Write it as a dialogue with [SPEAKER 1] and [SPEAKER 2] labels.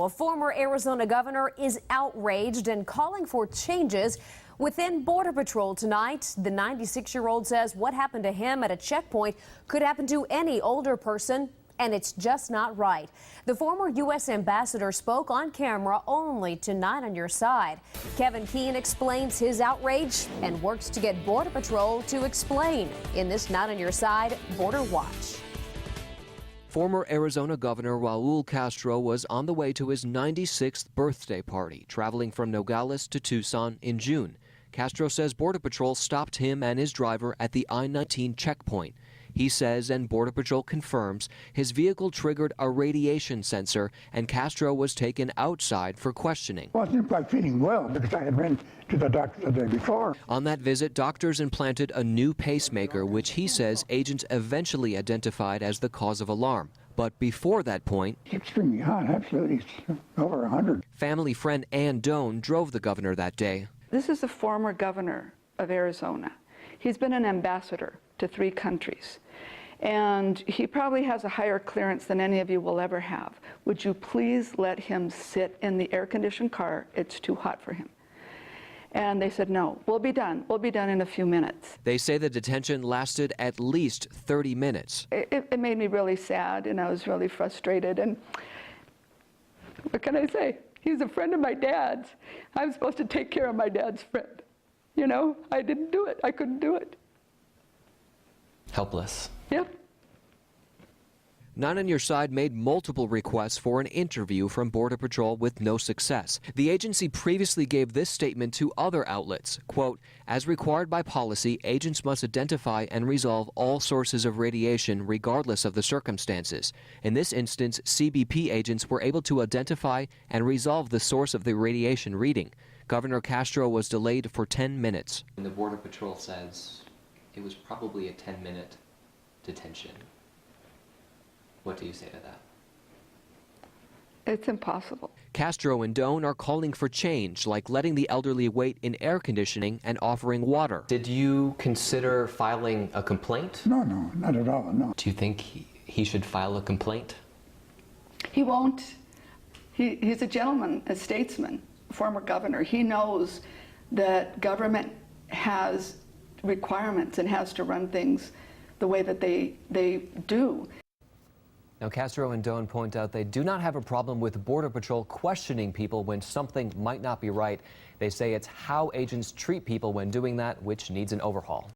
[SPEAKER 1] A former Arizona governor is outraged and calling for changes within Border Patrol tonight. The 96-year-old says what happened to him at a checkpoint could happen to any older person, and it's just not right. The former U.S. ambassador spoke on camera only to Night on Your Side. Kevin Keene explains his outrage and works to get Border Patrol to explain in this Night on Your Side Border Watch.
[SPEAKER 2] Former Arizona Governor Raul Castro was on the way to his 96th birthday party, traveling from Nogales to Tucson in June. Castro says Border Patrol stopped him and his driver at the I-19 checkpoint. He says, and Border Patrol confirms, his vehicle triggered a radiation sensor and Castro was taken outside for questioning.
[SPEAKER 3] Well, I wasn't quite feeling well because I had been to the doctor the day before.
[SPEAKER 2] On that visit, doctors implanted a new pacemaker, which he says agents eventually identified as the cause of alarm. But before that point,
[SPEAKER 3] it's extremely hot, absolutely. It's over 100.
[SPEAKER 2] Family friend Ann Doan drove the governor that day.
[SPEAKER 4] This is the former governor of Arizona. He's been an ambassador to 3 countries. And he probably has a higher clearance than any of you will ever have. Would you please let him sit in the air-conditioned car? It's too hot for him. And they said, no, we'll be done. We'll be done in a few minutes.
[SPEAKER 2] They say the detention lasted at least 30 minutes.
[SPEAKER 4] It made me really sad, and I was really frustrated. And what can I say? He's a friend of my dad's. I'm supposed to take care of my dad's friend. You know, I didn't do it. I couldn't do it.
[SPEAKER 2] Helpless.
[SPEAKER 4] Yep.
[SPEAKER 2] Night on Your Side made multiple requests for an interview from Border Patrol with no success. The agency previously gave this statement to other outlets, quote, as required by policy, agents must identify and resolve all sources of radiation regardless of the circumstances. In this instance, CBP agents were able to identify and resolve the source of the radiation reading. Governor Castro was delayed for 10 minutes.
[SPEAKER 5] And the Border Patrol says it was probably a 10-minute detention. What do you say to that?
[SPEAKER 4] It's impossible.
[SPEAKER 2] Castro and Doan are calling for change, like letting the elderly wait in air conditioning and offering water.
[SPEAKER 5] Did you consider filing a complaint?
[SPEAKER 3] No, not at all, no.
[SPEAKER 5] Do you think he should file a complaint?
[SPEAKER 4] He won't. He's a gentleman, a statesman, former governor. He knows that government has requirements and has to run things the way that they do.
[SPEAKER 2] Now, Castro and Doan point out they do not have a problem with Border Patrol questioning people when something might not be right. They say it's how agents treat people when doing that which needs an overhaul.